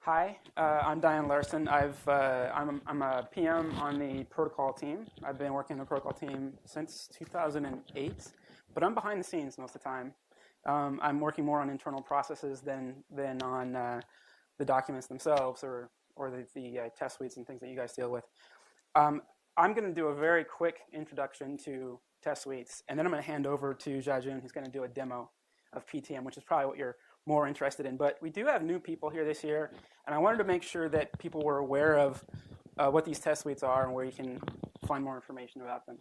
Hi, I'm Diane Larson. I'm a PM on the Protocol team. I've been working on the Protocol team since 2008, but I'm behind the scenes most of the time. I'm working more on internal processes than on the documents themselves or the test suites and things that you guys deal with. Um, I'm going to do a very quick introduction to test suites, and then I'm going to hand over to Jiajun, who's going to do a demo of PTM, which is probably what you're more interested in. But we do have new people here this year, and I wanted to make sure that people were aware of what these test suites are and where you can find more information about them.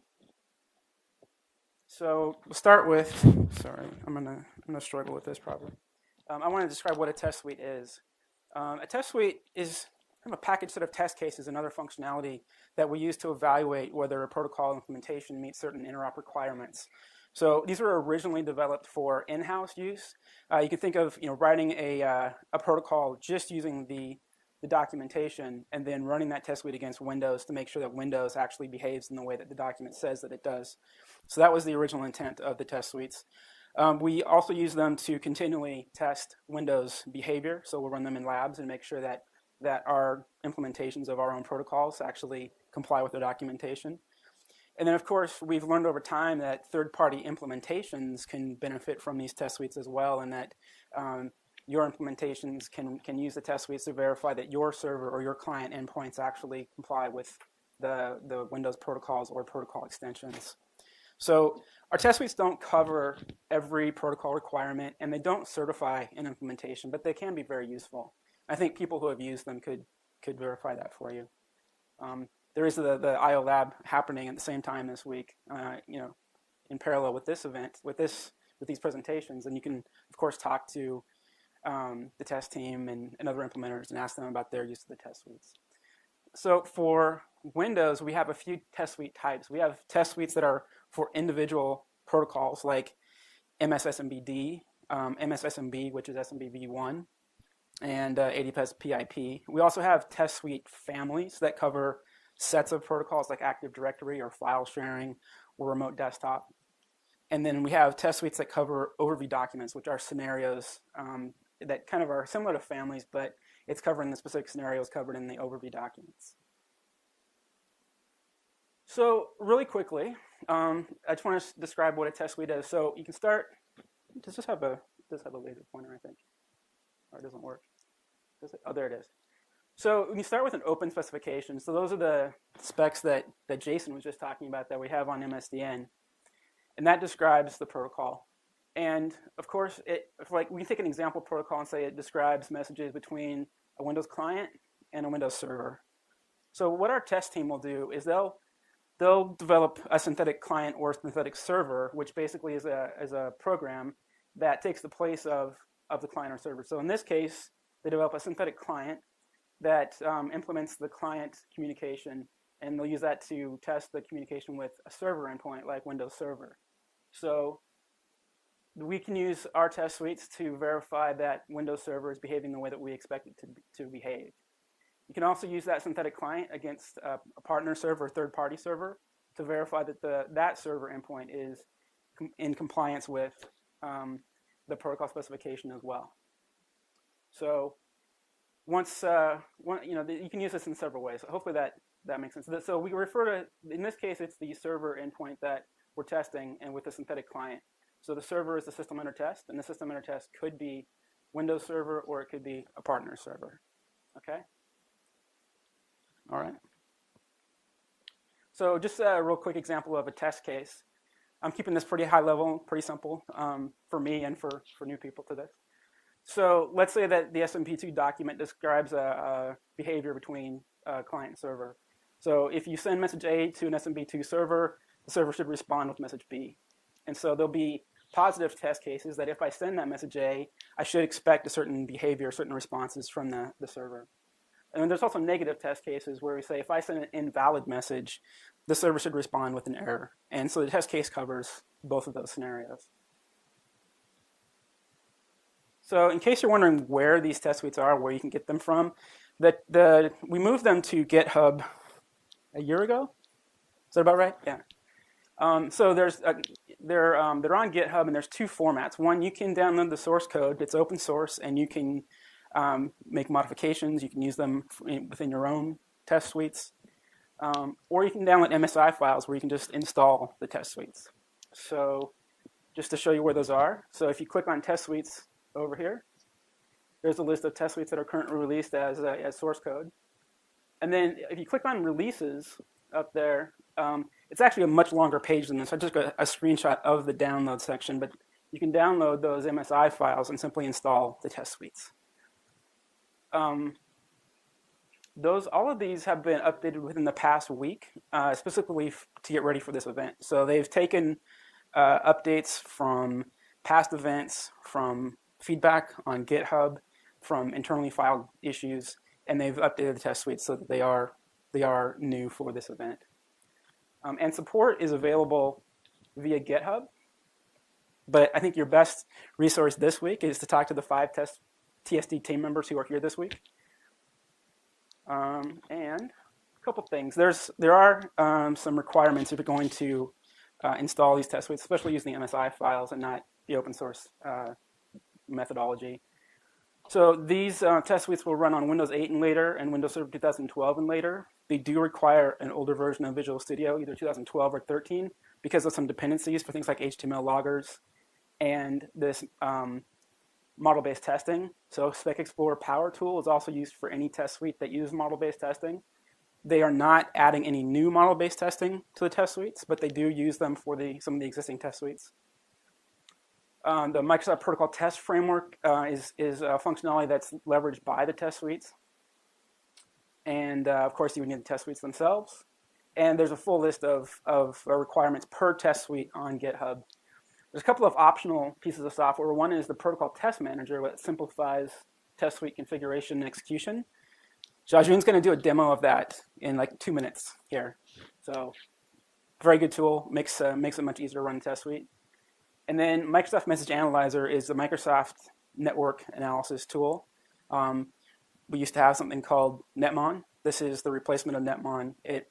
So we'll start with, sorry, I'm gonna struggle with this probably. I want to describe what a test suite is. A test suite is kind of a packaged set of test cases and other functionality that we use to evaluate whether a protocol implementation meets certain interop requirements. So these were originally developed for in-house use. You can think of writing a protocol just using the documentation and then running that test suite against Windows to make sure that Windows actually behaves in the way that the document says that it does. So that was the original intent of the test suites. We also use them to continually test Windows behavior. So we'll run them in labs and make sure that our implementations of our own protocols actually comply with the documentation. And then, of course, we've learned over time that third-party implementations can benefit from these test suites as well, and that your implementations can use the test suites to verify that your server or your client endpoints actually comply with the Windows protocols or protocol extensions. So our test suites don't cover every protocol requirement, and they don't certify an implementation, but they can be very useful. I think people who have used them could verify that for you. There is the IO Lab happening at the same time this week, in parallel with this event, with these presentations, and you can, of course, talk to the test team and other implementers and ask them about their use of the test suites. So for Windows, we have a few test suite types. We have test suites that are for individual protocols like MSSMBD, MSSMB, which is SMBv1, and ADPS PIP. We also have test suite families that cover sets of protocols like Active Directory or file sharing or remote desktop. And then we have test suites that cover overview documents, which are scenarios that kind of are similar to families, but it's covering the specific scenarios covered in the overview documents. So really quickly, I just want to describe what a test suite is. So you can start, does this have a laser pointer, I think? Or it doesn't work? Oh, there it is. So we can start with an open specification. So those are the specs that Jason was just talking about that we have on MSDN. And that describes the protocol. And of course, we can take an example protocol and say it describes messages between a Windows client and a Windows server. So what our test team will do is they'll develop a synthetic client or synthetic server, which basically is a program that takes the place of the client or server. So in this case, they develop a synthetic client that implements the client communication, and they'll use that to test the communication with a server endpoint like Windows Server. So we can use our test suites to verify that Windows Server is behaving the way that we expect it to behave. You can also use that synthetic client against a partner server or third-party server to verify that that server endpoint is in compliance with the protocol specification as well. So you can use this in several ways. Hopefully that makes sense. So we refer to, in this case, it's the server endpoint that we're testing, and with the synthetic client. So the server is the system under test, and the system under test could be Windows Server or it could be a partner server. Okay? All right. So just a real quick example of a test case. I'm keeping this pretty high level, pretty simple for me and for new people to this. So let's say that the SMP2 document describes a behavior between client and server. So if you send message A to an SMP2 server, the server should respond with message B. And so there'll be positive test cases that if I send that message A, I should expect a certain behavior, certain responses from the server. And then there's also negative test cases where we say if I send an invalid message, the server should respond with an error. And so the test case covers both of those scenarios. So in case you're wondering where these test suites are, where you can get them from, we moved them to GitHub a year ago. Is that about right? Yeah. So they're on GitHub, and there's two formats. One, you can download the source code. It's open source, and you can make modifications. You can use them within your own test suites. Or you can download MSI files where you can just install the test suites. So just to show you where those are. So if you click on test suites over here, there's a list of test suites that are currently released as source code. And then if you click on releases up there, it's actually a much longer page than this. I just got a screenshot of the download section, but you can download those MSI files and simply install the test suites. All of these have been updated within the past week, specifically to get ready for this event. So they've taken updates from past events, from feedback on GitHub, from internally filed issues, and they've updated the test suites so that they are new for this event. And support is available via GitHub, but I think your best resource this week is to talk to the 5 TSD team members who are here this week. And a couple things. There are some requirements if you're going to install these test suites, especially using the MSI files and not the open source methodology. So these test suites will run on Windows 8 and later, and Windows Server 2012 and later. They do require an older version of Visual Studio, either 2012 or 13, because of some dependencies for things like HTML loggers and this model-based testing. So Spec Explorer Power Tool is also used for any test suite that uses model-based testing. They are not adding any new model-based testing to the test suites, but they do use them for some of the existing test suites. The Microsoft Protocol Test Framework is a functionality that's leveraged by the test suites. And of course, you would need the test suites themselves. And there's a full list of requirements per test suite on GitHub. There's a couple of optional pieces of software. One is the Protocol Test Manager, which simplifies test suite configuration and execution. Jiajun's going to do a demo of that in like 2 minutes here. So very good tool, makes it much easier to run a test suite. And then Microsoft Message Analyzer is the Microsoft network analysis tool. We used to have something called Netmon. This is the replacement of Netmon. You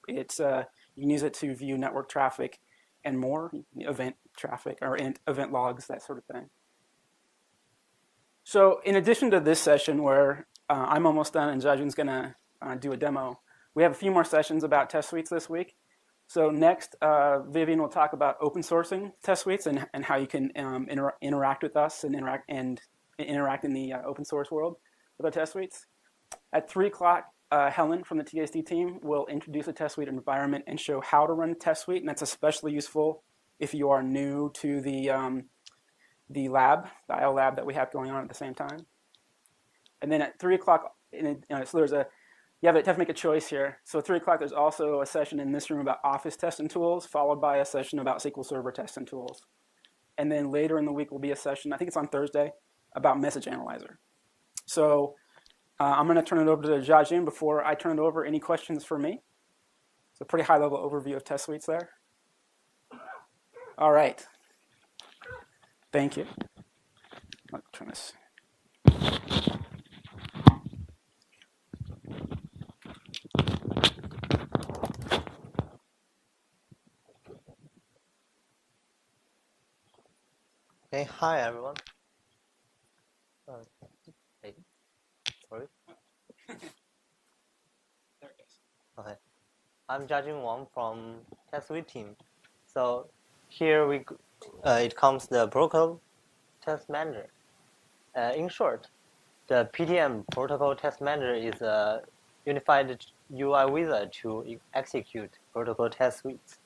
can use it to view network traffic and more, event traffic or event logs, that sort of thing. So in addition to this session where I'm almost done and Jiajun's going to do a demo, we have a few more sessions about test suites this week. So next, Vivian will talk about open sourcing test suites and how you can interact with us and interact in the open source world with our test suites. At 3 o'clock, Helen from the TSD team will introduce a test suite environment and show how to run a test suite, and that's especially useful if you are new to the lab, the IO lab that we have going on at the same time. And then at 3 o'clock, so you have to make a choice here. So at 3 o'clock, there's also a session in this room about Office testing tools, followed by a session about SQL Server testing tools. And then later in the week will be a session, I think it's on Thursday, about Message Analyzer. So I'm going to turn it over to Jiajun before I turn it over. Any questions for me? It's a pretty high-level overview of test suites there. All right. Thank you. Let's turn this. Okay, hi everyone. Hey, sorry. Okay, I'm Jiajun Wang from Test Suite team. So here it comes the Protocal Test Manager. In short, the PTM Protocol Test Manager is a unified UI wizard to execute protocol test suites.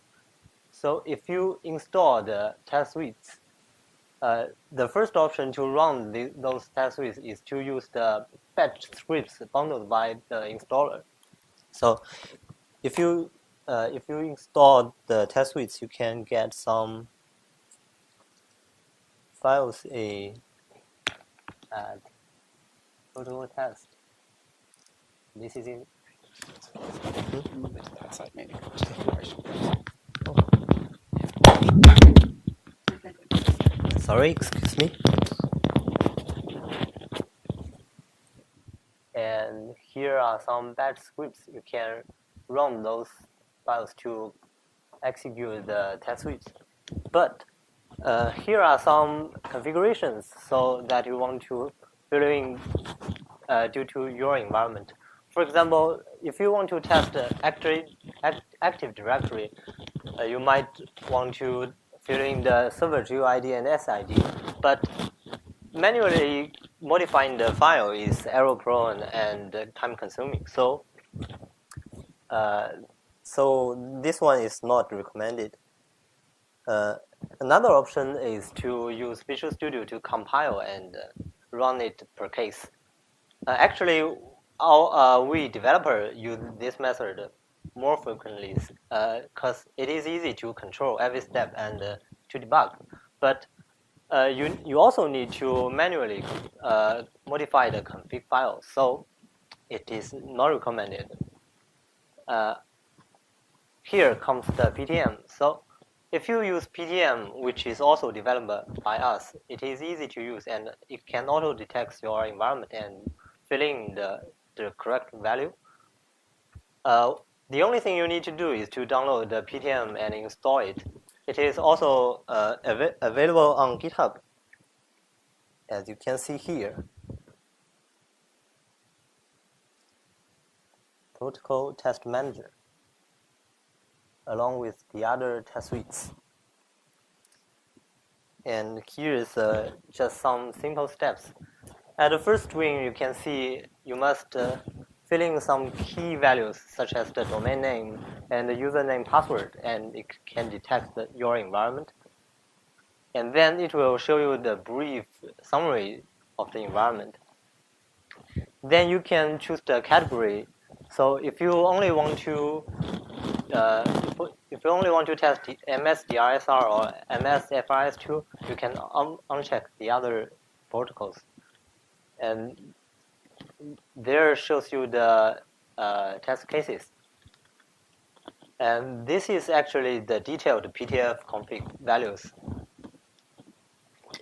So if you install the test suites, the first option to run those test suites is to use the batch scripts bundled by the installer. So if you install the test suites, you can get some files at protocol test. This is in. Move it to that side, maybe. Sorry, excuse me. And here are some batch scripts. You can run those files to execute the test suites. But here are some configurations so that you want to fill in due to your environment. For example, if you want to test Active Directory, you might want to fill in the server GUID and SID, but manually modifying the file is error-prone and time-consuming. So this one is not recommended. Another option is to use Visual Studio to compile and run it per case. Actually, we developer use this method more frequently because it is easy to control every step and to debug. But you also need to manually modify the config file, so it is not recommended. Here comes the PTM. So if you use PTM, which is also developed by us, it is easy to use and it can auto detect your environment and fill in the correct value. The only thing you need to do is to download the PTM and install it. It is also available on GitHub, as you can see here. Protocol Test Manager, along with the other test suites. And here is just some simple steps. At the first screen, you can see you must fill in some key values, such as the domain name and the username password, and it can detect your environment. And then it will show you the brief summary of the environment. Then you can choose the category. So if you only want to test MS-DRSR or MS-FRS2, you can uncheck the other protocols. And there shows you the test cases. And this is actually the detailed PTF config values.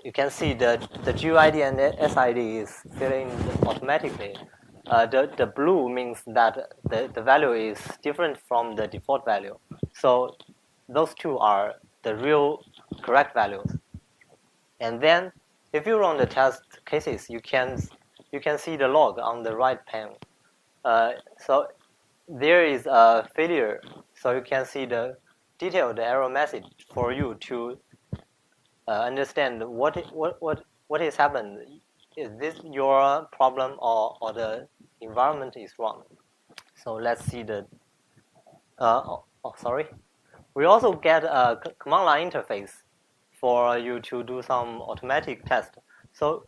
You can see that the GUID and SID is filling automatically. The blue means that the value is different from the default value. So those two are the real correct values. And then if you run the test cases, you can see the log on the right panel. So there is a failure. So you can see the detailed error message for you to understand what has happened. Is this your problem or the environment is wrong? So let's see the. Sorry. We also get a command line interface for you to do some automatic test. So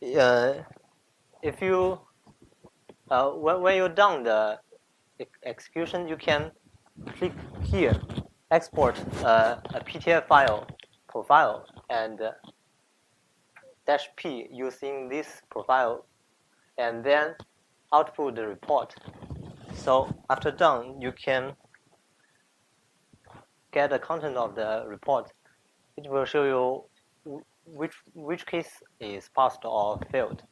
if you when you're done the execution, you can click here, export a PTF file profile, and -p using this profile, and then output the report. So after done, you can get the content of the report. It will show you which case is passed or failed.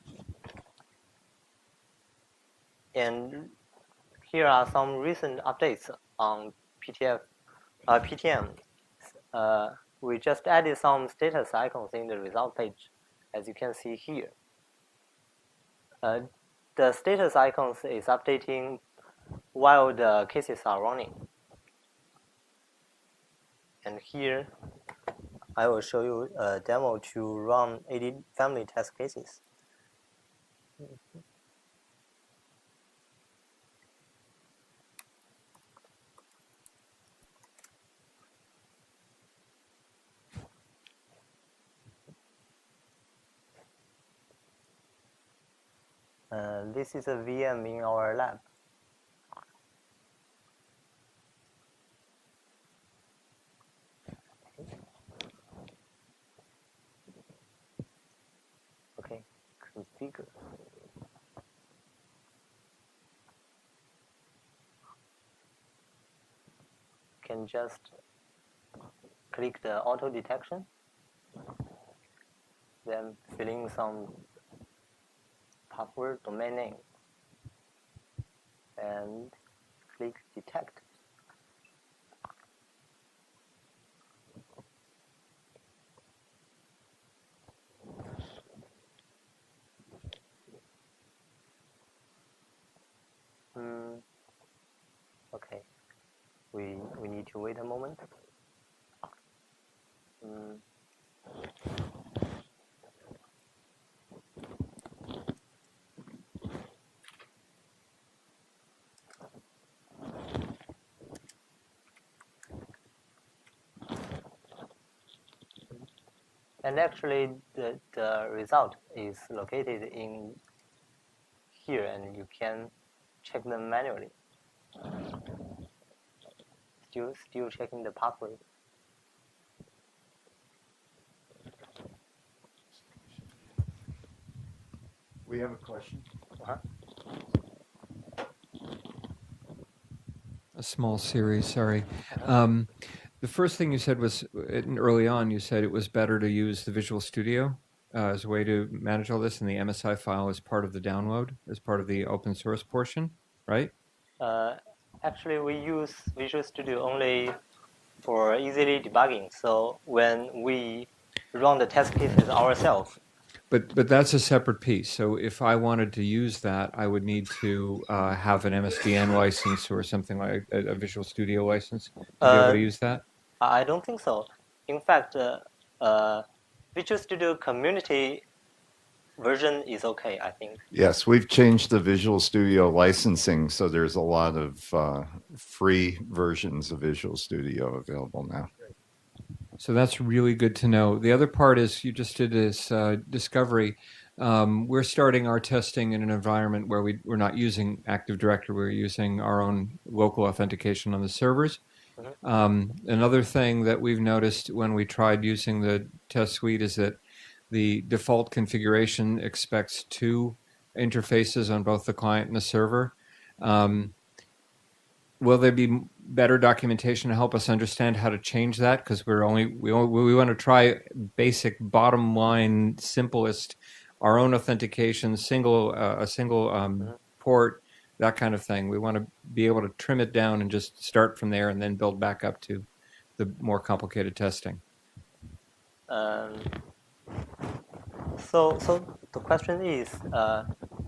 And here are some recent updates on PTM. We just added some status icons in the result page, as you can see here. The status icons is updating while the cases are running. And here, I will show you a demo to run 80 family test cases. This is a VM in our lab. Okay, configure. You can just click the auto detection, then fill in some password, domain name, and click detect. to wait a moment. And actually, the result is located in here, and you can check them manually. Still checking the pathway. We have a question. A small series, sorry. The first thing you said was, early on, you said it was better to use the Visual Studio as a way to manage all this, and the MSI file as part of the download, as part of the open source portion, right? Actually, we use Visual Studio only for easily debugging. So when we run the test cases ourselves. But that's a separate piece. So if I wanted to use that, I would need to have an MSDN license or something like a Visual Studio license to be able to use that? I don't think so. In fact, Visual Studio community version is okay, I think. Yes, we've changed the Visual Studio licensing, so there's a lot of free versions of Visual Studio available now. So that's really good to know. The other part is you just did this discovery. We're starting our testing in an environment where we're not using Active Directory. We're using our own local authentication on the servers. Another thing that we've noticed when we tried using the test suite is that the default configuration expects two interfaces on both the client and the server. Will there be better documentation to help us understand how to change that? Because we want to try basic, bottom line, simplest, our own authentication, a single port, that kind of thing. We want to be able to trim it down and just start from there and then build back up to the more complicated testing. So the question is,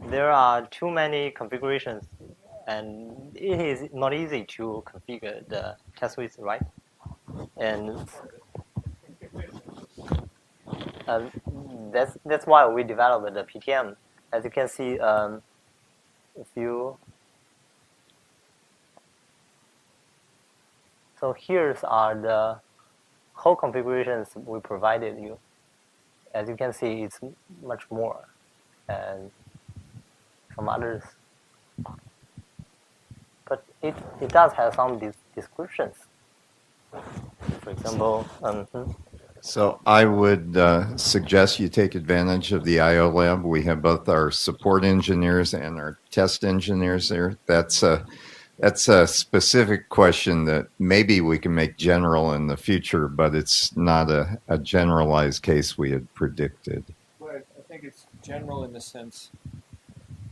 there are too many configurations, and it is not easy to configure the test suite, right? And that's why we developed the PTM. As you can see, so here's are the whole configurations we provided you. As you can see, it's much more, and from others. But it does have some descriptions. For example, So I would suggest you take advantage of the IO Lab. We have both our support engineers and our test engineers there. That's a specific question that maybe we can make general in the future, but it's not a generalized case we had predicted. Well, I think it's general in the sense.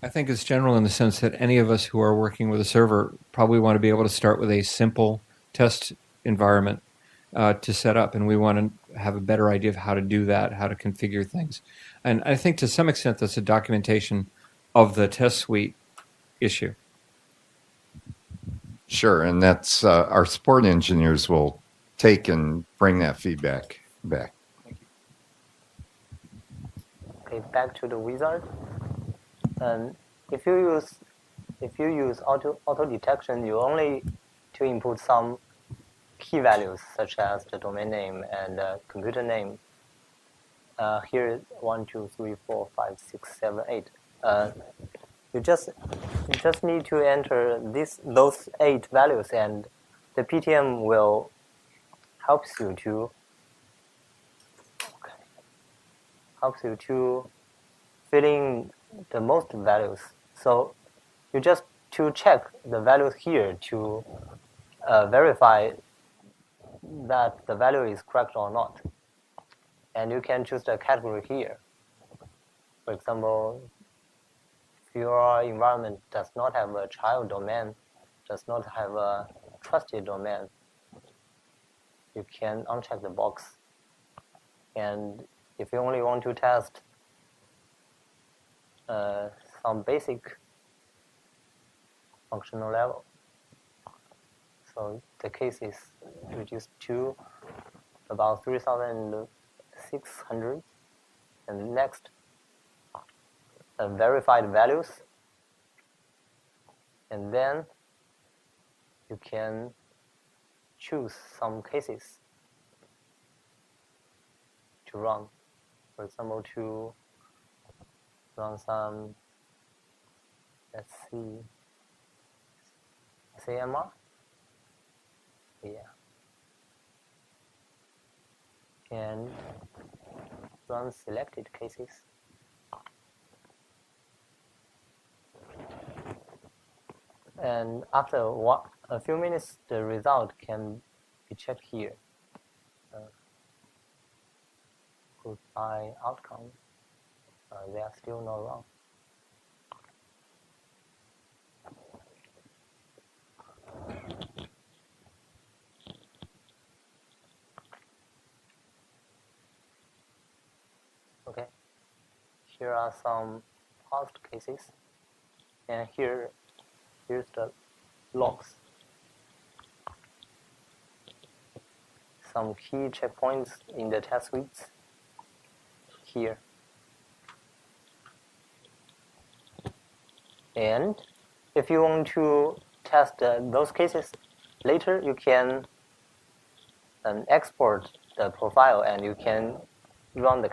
I think it's general in the sense that any of us who are working with a server probably want to be able to start with a simple test environment to set up, and we want to have a better idea of how to do that, how to configure things. And I think to some extent that's a documentation of the test suite issue. Sure, and that's our support engineers will take and bring that feedback back. Thank you. okay, back to the wizard. If you use auto detection, you only to input some key values such as the domain name and computer name. Here, 1, 2, 3, 4, 5, 6, 7, 8. You just need to enter those 8 values, and the PTM will help you to fill in the most values. So you just to check the values here to verify that the value is correct or not. And you can choose the category here. For example, if your environment does not have a child domain, does not have a trusted domain, you can uncheck the box. And if you only want to test some basic functional level, so the cases reduced to about 3,600. And next, verified values. And then you can choose some cases to run. For example, to run some, let's see, SAMR. Yeah. And run selected cases. And after a few minutes, the result can be checked here. Group by outcome. They are still not wrong. Okay. Here are some paused cases, and here's the logs. Some key checkpoints in the test suites here. And if you want to test those cases later, you can export the profile, and you can run the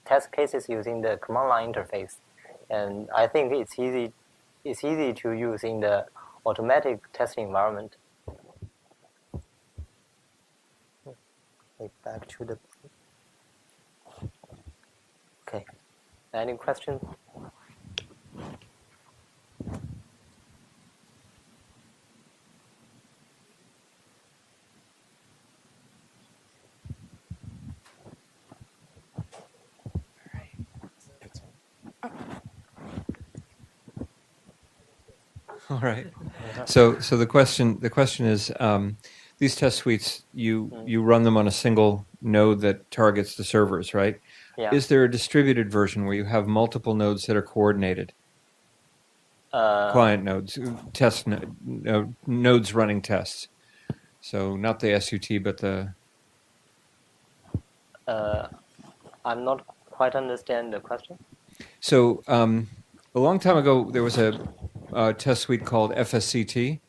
test cases using the command line interface. And I think it's easy to use in the automatic testing environment. Back to the. Okay. Any questions? All right. So the question is, these test suites, you run them on a single node that targets the servers, right? Yeah. Is there a distributed version where you have multiple nodes that are coordinated? Client nodes, test nodes running tests. So not the SUT, but the. I'm not quite understand the question. So a long time ago, there was a test suite called FSCT,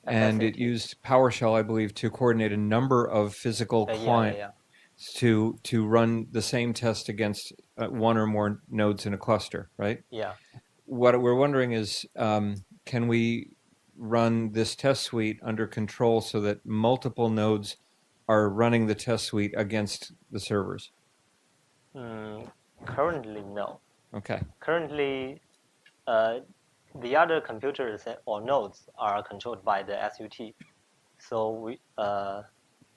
and it used PowerShell, I believe, to coordinate a number of physical clients to run the same test against one or more nodes in a cluster, right? Yeah. What we're wondering is, can we run this test suite under control so that multiple nodes are running the test suite against the servers? Currently, no. Okay. Currently, the other computers or nodes are controlled by the SUT. So the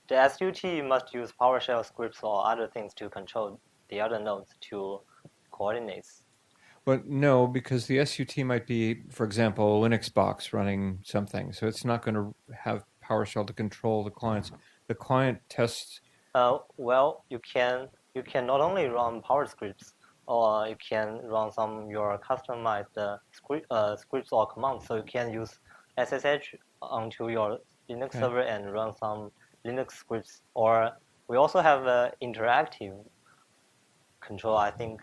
SUT must use PowerShell scripts or other things to control the other nodes to coordinate. But no, because the SUT might be, for example, a Linux box running something. So it's not going to have PowerShell to control the clients. The client tests. Well, you can not only run PowerScripts, or you can run some your customized scripts or commands. So you can use SSH onto your Linux server and run some Linux scripts. Or we also have interactive control, I think.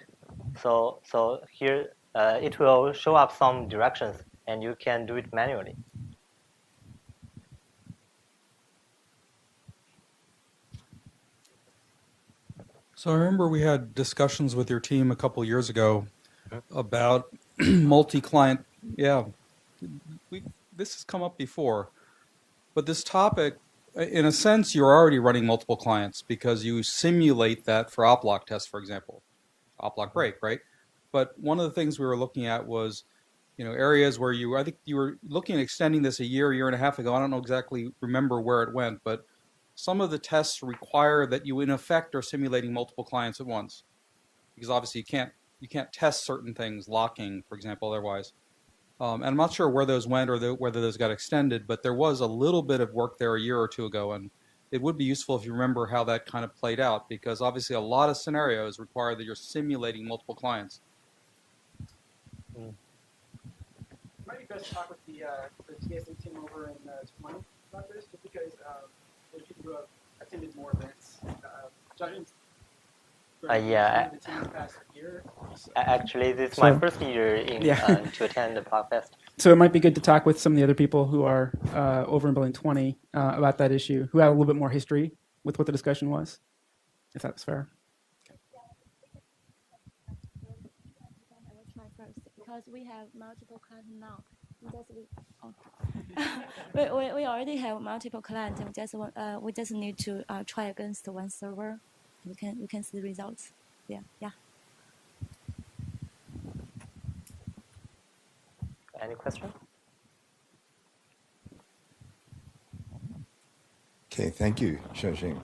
So here it will show up some directions, and you can do it manually. So I remember we had discussions with your team a couple years ago about multi-client. Yeah, this has come up before, but this topic, in a sense, you're already running multiple clients because you simulate that for op-lock tests, for example, op-lock break, right? But one of the things we were looking at was, areas where I think you were looking at extending this a year and a half ago. I don't know exactly remember where it went, but some of the tests require that you, in effect, are simulating multiple clients at once, because obviously you can't test certain things, locking, for example, otherwise. And I'm not sure where those went or whether those got extended, but there was a little bit of work there a year or two ago, and it would be useful if you remember how that kind of played out, because obviously a lot of scenarios require that you're simulating multiple clients. Might be best to talk with the TSA team over in Des Moines about this just because there's people who have attended more events. Judging Yeah. the team the past year. Actually, this is So- my first year in Yeah. to attend the Plugfest. So it might be good to talk with some of the other people who are over in Building 20 about that issue, who have a little bit more history with what the discussion was, if that's fair. I will try first because we have multiple clients now. We already have multiple clients. We just need to try against one server. We can see the results. Yeah. Any question? Okay, thank you, Xiaoxing.